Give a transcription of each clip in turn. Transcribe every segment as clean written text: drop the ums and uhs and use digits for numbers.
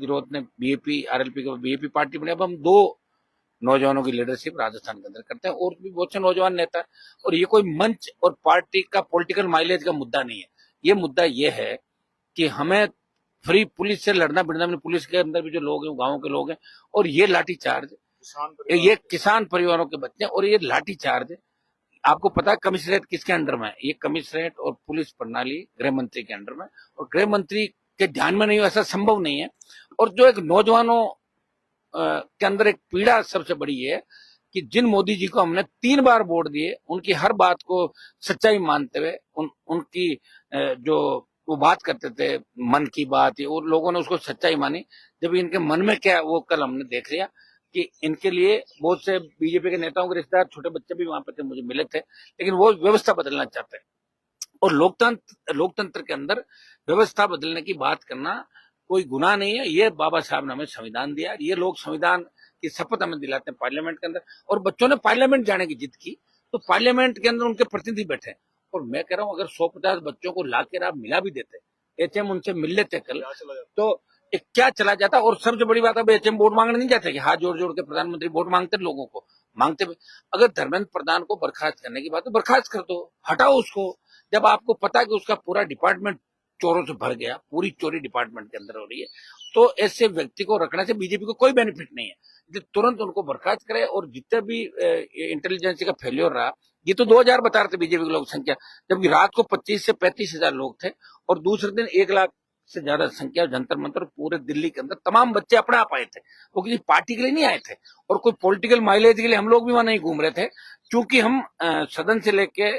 राजरोत ने BAP RLP के BAP party बनी। अब हम 2 नौजवानों की लीडरशिप राजस्थान के अंदर करते हैं और भी बहुत से नौजवान नेता है। और ये कोई मंच और पार्टी का पॉलिटिकल माइलेज का मुद्दा नहीं है। ये मुद्दा ये है कि हमें फ्री पुलिस से लड़ना भिड़ना नहीं। पुलिस के अंदर भी जो लोग हैं गाँव के लोग हैं और ये लाठीचार्ज, ये किसान परिवारों के बच्चे और ये लाठीचार्ज आपको पता है कमिश्नरेट किसके अंडर में है? ये कमिश्नरेट और पुलिस प्रणाली गृह मंत्री के अंडर में, और गृह मंत्री के ध्यान में नहीं हो, ऐसा संभव नहीं है। और जो एक नौजवानों के अंदर एक पीड़ा सबसे बड़ी है कि जिन मोदी जी को हमने 3 बार वोट दिए, उनकी हर बात को सच्चाई मानते हुए उनकी जो वो बात करते थे मन की बात, और लोगों ने उसको सच्चाई मानी। जब इनके मन में क्या है वो कल हमने देख लिया कि इनके लिए बहुत से बीजेपी के नेताओं के रिश्तेदार छोटे बच्चे भी वहां पे थे, मुझे मिले थे, लेकिन वो व्यवस्था बदलना चाहते हैं। और लोकतंत्र के अंदर व्यवस्था बदलने की बात करना कोई गुनाह नहीं है। ये बाबा साहब ने हमें संविधान दिया, ये लोग संविधान की शपथ हमें दिलाते हैं पार्लियामेंट के अंदर। और बच्चों ने पार्लियामेंट जाने की जिद की तो पार्लियामेंट के अंदर उनके प्रतिनिधि बैठे। और मैं कह रहा हूं अगर 150 बच्चों को लाकर आप मिला भी देते, एचएम उनसे मिल लेते कल, तो क्या चला जाता। और सबसे बड़ी बात, अब एचएम वोट मांगने नहीं जाते कि हाथ जोड़ जोड़ के प्रधानमंत्री वोट मांगते लोगों को, मांगते भी। अगर धर्मेंद्र प्रधान को बर्खास्त करने की बात है, बर्खास्त कर दो, हटाओ उसको। जब आपको पता है कि उसका पूरा डिपार्टमेंट चोरों से भर गया, पूरी चोरी डिपार्टमेंट के अंदर हो रही है, तो ऐसे व्यक्ति को रखने से बीजेपी को कोई बेनिफिट नहीं है। तुरंत उनको बर्खास्त करे। और जितने भी इंटेलिजेंस का फेल्योर रहा, ये तो 2000 बता रहे थे बीजेपी की लोक संख्या, जबकि रात को 25 से 35 हजार लोग थे और दूसरे दिन 1 लाख से ज्यादा संख्या जंतर मंतर पूरे दिल्ली के अंदर तमाम बच्चे अपने आप आए थे। वो किसी पार्टी के लिए नहीं आए थे और कोई पॉलिटिकल माइलेज के लिए हम लोग भी वहां नहीं घूम रहे थे, क्योंकि हम सदन से लेके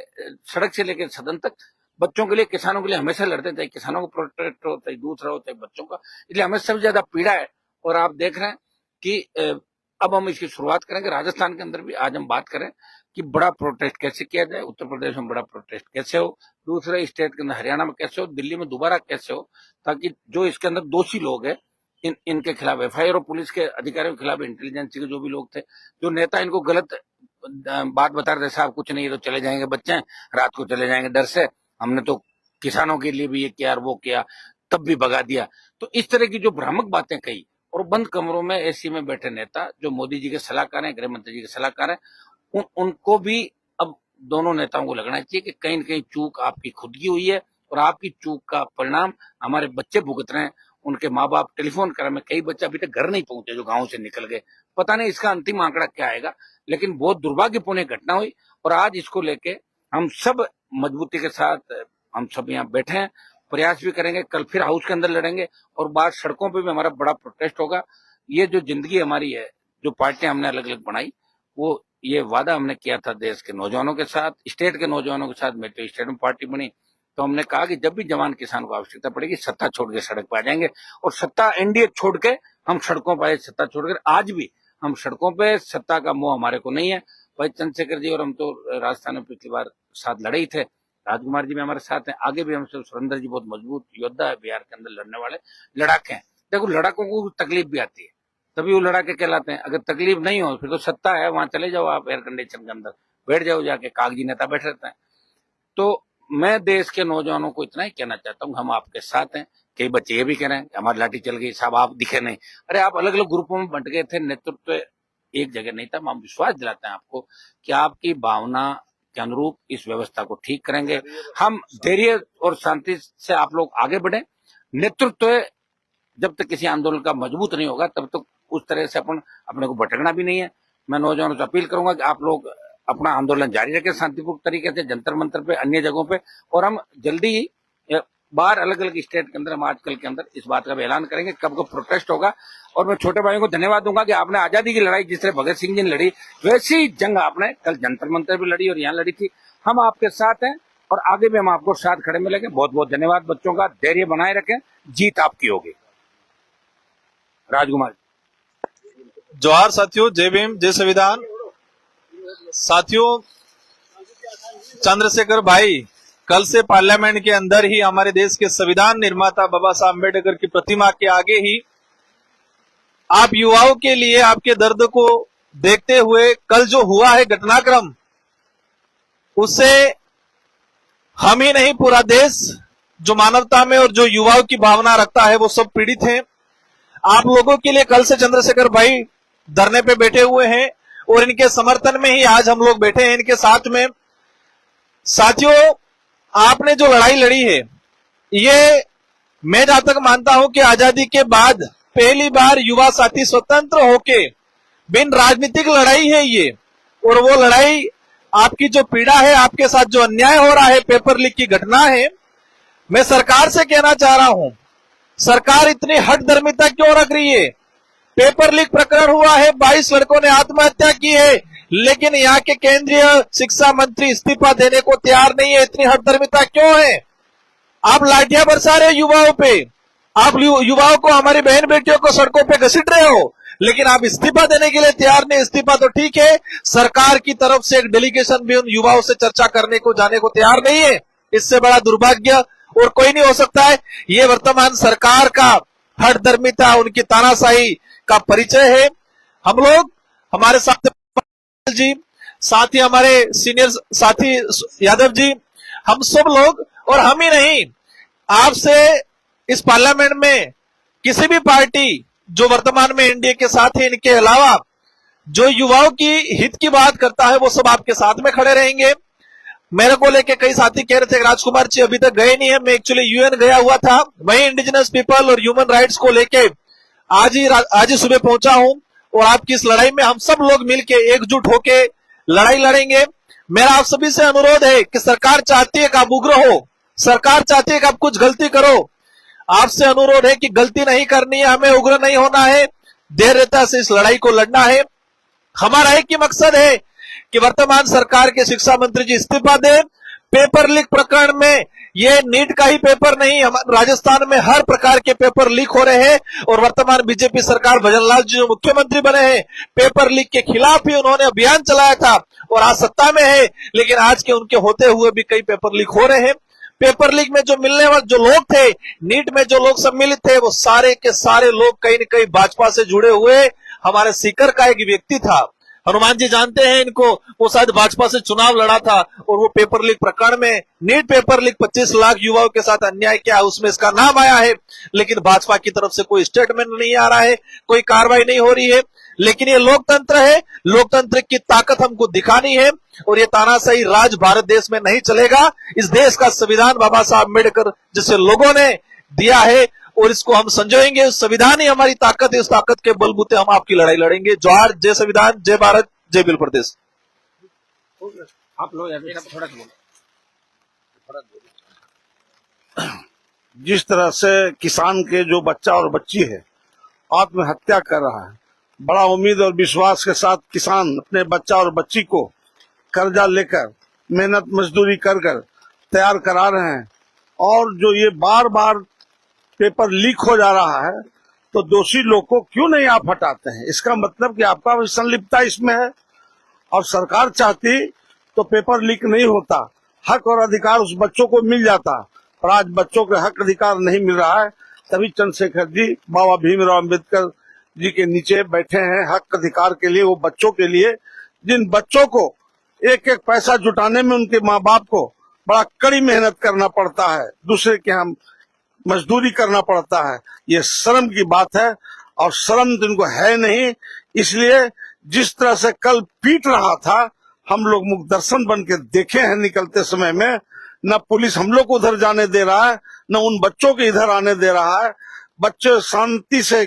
सड़क से लेके सदन तक बच्चों के लिए, किसानों के लिए हमेशा लड़ते थे। किसानों को प्रोटेक्ट होता है, दूसरा होता है बच्चों का, इसलिए हमें सबसे ज्यादा पीड़ा है। और आप देख रहे हैं कि अब हम इसकी शुरुआत करेंगे राजस्थान के अंदर भी। आज हम बात करें कि बड़ा प्रोटेस्ट कैसे किया जाए, उत्तर प्रदेश में बड़ा प्रोटेस्ट कैसे हो, दूसरे स्टेट के अंदर हरियाणा में कैसे हो, दिल्ली में दोबारा कैसे हो, ताकि जो इसके अंदर दोषी लोग हैं इनके खिलाफ एफआईआर, और पुलिस के अधिकारियों के खिलाफ, इंटेलिजेंस के जो भी लोग थे, जो नेता इनको गलत बात बता रहे थे, साहब कुछ नहीं, तो चले जाएंगे बच्चे, रात को चले जाएंगे डर से, हमने तो किसानों के लिए भी ये किया और वो किया, तब भी भगा दिया। तो इस तरह की जो भ्रामक बातें कही, और बंद कमरों में एसी में बैठे नेता जो मोदी जी के सलाहकार हैं, गृह मंत्री जी के सलाहकार हैं, उनको भी अब दोनों नेताओं को लगना चाहिए कि कहीं न कहीं चूक आपकी खुद की हुई है और आपकी चूक का परिणाम हमारे बच्चे भुगत रहे हैं। उनके माँ बाप टेलीफोन कर रहे हैं, कई बच्चे अभी तक घर नहीं पहुंचे जो गांव से निकल गए। पता नहीं इसका अंतिम आंकड़ा क्या आएगा, लेकिन बहुत दुर्भाग्यपूर्ण घटना हुई। और आज इसको लेके हम सब मजबूती के साथ हम सब यहाँ बैठे हैं, प्रयास भी करेंगे, कल फिर हाउस के अंदर लड़ेंगे और बाद सड़कों पे भी हमारा बड़ा प्रोटेस्ट होगा। ये जो जिंदगी हमारी है, जो पार्टियां हमने अलग अलग बनाई, वो ये वादा हमने किया था देश के नौजवानों के साथ, स्टेट के नौजवानों के साथ। मेरी तो स्टेट में पार्टी बनी, तो हमने कहा कि जब भी जवान किसान को आवश्यकता पड़ेगी, सत्ता छोड़ के सड़क पर आ जाएंगे। और सत्ता एनडीए छोड़ के हम सड़कों पर आए, सत्ता छोड़कर आज भी हम सड़कों पे। सत्ता का मोह हमारे को नहीं है। भाई चंद्रशेखर जी और हम तो राजस्थान में पिछली बार साथ लड़े ही थे, राजकुमार जी भी हमारे साथ हैं, आगे भी हमसे सुरेंद्र जी बहुत मजबूत योद्धा है, बिहार के अंदर लड़ने वाले लड़ाके हैं। देखो लड़ाकों को तकलीफ भी आती है, तभी वो लड़ाके कहलाते हैं। अगर तकलीफ नहीं हो फिर तो सत्ता है, वहां चले जाओ आप एयर कंडीशन के अंदर बैठ जाओ जाके, कागजी नेता बैठ रहते हैं। तो मैं देश के नौजवानों को इतना ही कहना चाहता हूँ, हम आपके साथ हैं। कई बच्चे ये भी कह रहे हैं हमारी लाठी चल गई साहब, आप दिखे नहीं। अरे आप अलग अलग ग्रुपों में बंट गए थे, नेतृत्व एक जगह नहीं था। हम विश्वास दिलाते हैं आपको कि आपकी भावना के अनुरूप इस व्यवस्था को ठीक करेंगे। हम धैर्य और शांति से आप लोग आगे बढ़े। नेतृत्व जब तक किसी आंदोलन का मजबूत नहीं होगा तब तक उस तरह से अपने को भटकना भी नहीं है। मैं नौजवानों से अपील करूंगा कि आप लोग अपना आंदोलन जारी रखें शांतिपूर्ण तरीके से, जंतर मंतर पे, अन्य जगहों पे। और हम जल्दी ही बाहर अलग अलग स्टेट के अंदर हम आजकल के अंदर इस बात का भी ऐलान करेंगे कब कब प्रोटेस्ट होगा। और मैं छोटे भाइयों को धन्यवाद दूंगा कि आपने आजादी की लड़ाई जिस तरह भगत सिंह जी ने लड़ी, वैसी जंग आपने कल जंतर मंतर भी लड़ी और यहाँ लड़ी थी। हम आपके साथ हैं और आगे भी हम आपको साथ खड़े मिलेंगे। बहुत बहुत धन्यवाद बच्चों का, धैर्य बनाए रखें, जीत आपकी होगी। राजकुमार जोहार साथियों, जय भीम, जय संविधान। साथियों, चंद्रशेखर भाई कल से पार्लियामेंट के अंदर ही हमारे देश के संविधान निर्माता बाबा साहब अम्बेडकर की प्रतिमा के आगे ही आप युवाओं के लिए आपके दर्द को देखते हुए कल जो हुआ है घटनाक्रम, उससे हम ही नहीं पूरा देश जो मानवता में और जो युवाओं की भावना रखता है वो सब पीड़ित हैं। आप लोगों के लिए कल से चंद्रशेखर भाई धरने पे बैठे हुए हैं और इनके समर्थन में ही आज हम लोग बैठे हैं इनके साथ में। साथियों, आपने जो लड़ाई लड़ी है, ये मैं जहां तक मानता हूं कि आजादी के बाद पहली बार युवा साथी स्वतंत्र होके बिन राजनीतिक लड़ाई है ये। और वो लड़ाई, आपकी जो पीड़ा है, आपके साथ जो अन्याय हो रहा है, पेपर लीक की घटना है, मैं सरकार से कहना चाह रहा हूं, सरकार इतनी हठधर्मिता क्यों रख रही है? पेपर लीक प्रकरण हुआ है, 22 लड़कों ने आत्महत्या की है, लेकिन यहाँ के केंद्रीय शिक्षा मंत्री इस्तीफा देने को तैयार नहीं है। इतनी हठधर्मिता क्यों है? आप लाठियां बरसा रहे हो युवाओं पे, आप युवाओं को, हमारी बहन बेटियों को सड़कों पे घसीट रहे हो, लेकिन आप इस्तीफा देने के लिए तैयार नहीं। इस्तीफा तो ठीक है, सरकार की तरफ से एक डेलीगेशन भी उन युवाओं से चर्चा करने को, जाने को तैयार नहीं है। इससे बड़ा दुर्भाग्य और कोई नहीं हो सकता है। ये वर्तमान सरकार का हठधर्मिता, उनकी तानाशाही का परिचय है। हम लोग, हमारे साथ जी, साथ ही हमारे सीनियर साथी यादव जी, हम सब लोग, और हम ही नहीं, आपसे इस पार्लियामेंट में किसी भी पार्टी जो वर्तमान में एनडीए के साथ है, इनके अलावा जो युवाओं की हित की बात करता है, वो सब आपके साथ में खड़े रहेंगे। मेरे को लेके कई साथी कह रहे थे राजकुमार जी अभी तक गए नहीं है। मैं एक्चुअली यूएन गया हुआ था, वही इंडिजिनस पीपल और ह्यूमन राइट्स को लेके आज ही सुबह पहुंचा हूं। और आपकी इस लड़ाई में हम सब लोग मिलके एकजुट होके लड़ाई लड़ेंगे। मेरा आप सभी से अनुरोध है कि सरकार चाहती है कि आप उग्र हो, सरकार चाहती है कि आप कुछ गलती करो। आपसे अनुरोध है कि गलती नहीं करनी है, हमें उग्र नहीं होना है, धैर्यता से इस लड़ाई को लड़ना है। हमारा एक ही मकसद है कि वर्तमान सरकार के शिक्षा मंत्री जी इस्तीफा दें। पेपर लीक प्रकरण में ये नीट का ही पेपर नहीं, राजस्थान में हर प्रकार के पेपर लीक हो रहे हैं। और वर्तमान बीजेपी सरकार, भजनलाल जी जो मुख्यमंत्री बने हैं, पेपर लीक के खिलाफ ही उन्होंने अभियान चलाया था और आज सत्ता में है, लेकिन आज के उनके होते हुए भी कई पेपर लीक हो रहे हैं। पेपर लीक में जो मिलने वाले जो लोग थे, नीट में जो लोग सम्मिलित थे, वो सारे के सारे लोग कहीं न कहीं भाजपा से जुड़े हुए। हमारे सीकर का एक व्यक्ति था, हनुमान जी जानते हैं इनको, वो शायद भाजपा से चुनाव लड़ा था और वो पेपर लीक प्रकरण में, नीट पेपर लीक 25 लाख युवाओं के साथ अन्याय किया, उसमें इसका नाम आया है। लेकिन भाजपा की तरफ से कोई स्टेटमेंट नहीं आ रहा है, कोई कार्रवाई नहीं हो रही है। लेकिन ये लोकतंत्र है, लोकतंत्र की ताकत हमको दिखानी है और ये तानाशाही राज भारत देश में नहीं चलेगा। इस देश का संविधान बाबा साहब अम्बेडकर जिसे लोगों ने दिया है और इसको हम संजोएंगे। संविधान ही हमारी ताकत है, इस ताकत के बलबूते हम आपकी लड़ाई लड़ेंगे। जोहार, जय संविधान, जय भारत, जय बिल प्रदेश। आप लोग थोड़ा जिस तरह से किसान के जो बच्चा और बच्ची है आत्महत्या कर रहा है, बड़ा उम्मीद और विश्वास के साथ किसान अपने बच्चा और बच्ची को कर्जा लेकर मेहनत मजदूरी कर कर तैयार करा रहे हैं। और जो ये बार बार पेपर लीक हो जा रहा है, तो दोषी लोग को क्यों नहीं आप हटाते हैं? इसका मतलब कि आपका भी संलिप्तता इसमें है। और सरकार चाहती तो पेपर लीक नहीं होता, हक और अधिकार उस बच्चों को मिल जाता। और आज बच्चों के हक अधिकार नहीं मिल रहा है, तभी चंद्रशेखर जी बाबा भीमराव अम्बेडकर जी के नीचे बैठे हैं हक अधिकार के लिए। वो बच्चों के लिए, जिन बच्चों को एक एक पैसा जुटाने में उनके माँ बाप को बड़ा कड़ी मेहनत करना पड़ता है, दूसरे के हम मजदूरी करना पड़ता है। ये शर्म की बात है और शर्म तो इनको है नहीं। इसलिए जिस तरह से कल पीट रहा था, हम लोग मुख दर्शन बन के देखे हैं। निकलते समय में न पुलिस हम लोग को उधर जाने दे रहा है, न उन बच्चों के इधर आने दे रहा है। बच्चे शांति से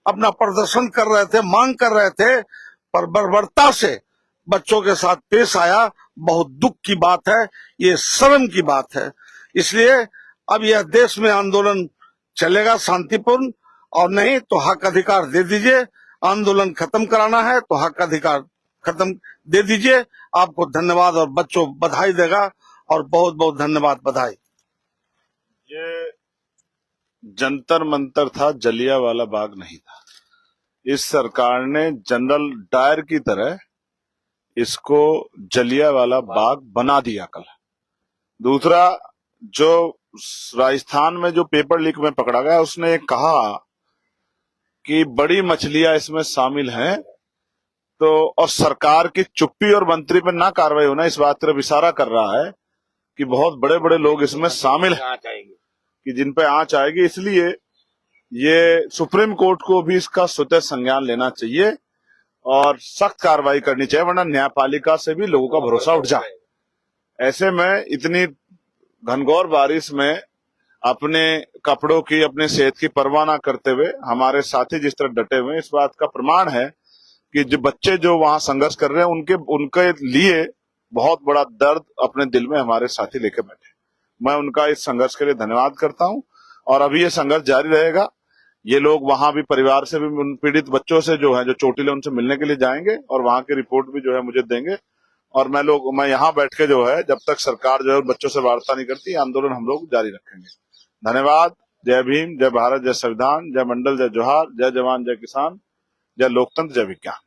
अपना प्रदर्शन कर रहे थे, मांग कर रहे थे, पर बर्बरता से बच्चों के साथ पेश आया। बहुत दुख की बात है, ये शर्म की बात है। इसलिए अब यह देश में आंदोलन चलेगा शांतिपूर्ण, और नहीं तो हक अधिकार दे दीजिए। आंदोलन खत्म कराना है तो हक अधिकार खत्म दे दीजिए। आपको धन्यवाद और बच्चों बधाई देगा, और बहुत बहुत धन्यवाद, बधाई। ये जंतर मंतर था, जलियांवाला बाग नहीं था। इस सरकार ने जनरल डायर की तरह इसको जलियांवाला बाग बना दिया कल। दूसरा, जो राजस्थान में जो पेपर लीक में पकड़ा गया, उसने कहा कि बड़ी मछलियां इसमें शामिल हैं, तो और सरकार की चुप्पी और मंत्री पर ना कार्रवाई होना इस बात तरफ इशारा कर रहा है कि बहुत बड़े बड़े लोग इसमें शामिल हैं, कि जिन पे आंच आएगी। इसलिए ये सुप्रीम कोर्ट को भी इसका स्वतः संज्ञान लेना चाहिए और सख्त कार्रवाई करनी चाहिए, वरना न्यायपालिका से भी लोगों का भरोसा उठ जाए। ऐसे में इतनी घनघोर बारिश में अपने कपड़ों की, अपने सेहत की परवाह न करते हुए हमारे साथी जिस तरह डटे हुए, इस बात का प्रमाण है कि जो बच्चे जो वहां संघर्ष कर रहे हैं उनके लिए बहुत बड़ा दर्द अपने दिल में हमारे साथी लेके बैठे। मैं उनका इस संघर्ष के लिए धन्यवाद करता हूं और अभी ये संघर्ष जारी रहेगा। ये लोग वहां भी परिवार से भी, उन पीड़ित बच्चों से जो है, जो चोटिल, उनसे मिलने के लिए जाएंगे और वहां की रिपोर्ट भी जो है मुझे देंगे। और मैं यहाँ बैठ के जो है, जब तक सरकार जो है बच्चों से वार्ता नहीं करती, आंदोलन हम लोग जारी रखेंगे। धन्यवाद। जय भीम, जय भारत, जय संविधान, जय मंडल, जय जोहार, जय जवान, जय किसान, जय लोकतंत्र, जय विज्ञान।